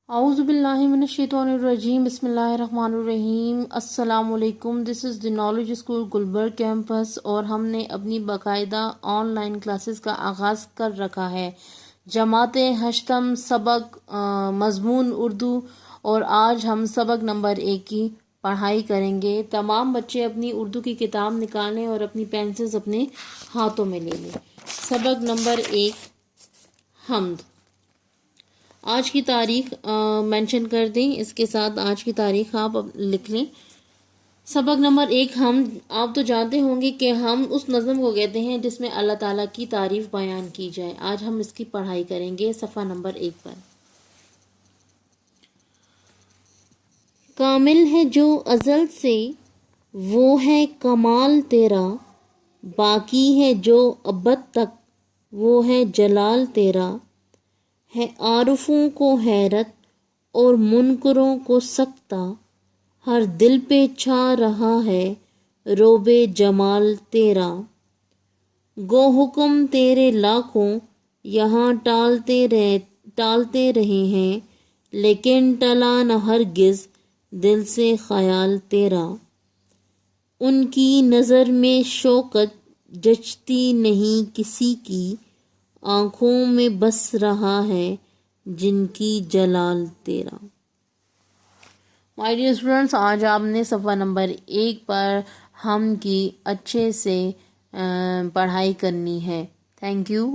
اعوذ باللہ من الشیطان الرجیم بسم اللہ الرحمن الرحیم السلام علیکم. This is the knowledge school Gulberg campus اور ہم نے اپنی باقاعدہ آن لائن کلاسز کا آغاز کر رکھا ہے. جماعت ہشتم سبق مضمون اردو اور آج ہم سبق نمبر 1 کی پڑھائی کریں گے. تمام بچے اپنی اردو کی کتاب نکالیں اور اپنی پینسلز اپنے ہاتھوں میں لے لیں. سبق نمبر 1 حمد. آج کی تاریخ مینشن کر دیں، اس کے ساتھ آج کی تاریخ آپ لکھ لیں. سبق نمبر 1 حمد. آپ تو جانتے ہوں گے کہ ہم اس نظم کو کہتے ہیں جس میں اللہ تعالیٰ کی تعریف بیان کی جائے. آج ہم اس کی پڑھائی کریں گے صفحہ نمبر 1 پر. کامل ہے جو ازل سے وہ ہے کمال تیرا، باقی ہے جو ابد تک وہ ہے جلال تیرا. ہے عارفوں کو حیرت اور منکروں کو سکتہ، ہر دل پہ چھا رہا ہے روب جمال تیرا. گو حکم تیرے لاکھوں یہاں ٹالتے رہے ہیں، لیکن ٹلا نہ ہرگز دل سے خیال تیرا. ان کی نظر میں شوکت جچتی نہیں کسی کی، آنکھوں میں بس رہا ہے جن کی جلال تیرا. مائی ڈیئر اسٹوڈنٹس، آج آپ نے صفحہ نمبر 1 پر ہم کی اچھے سے پڑھائی کرنی ہے. Thank you.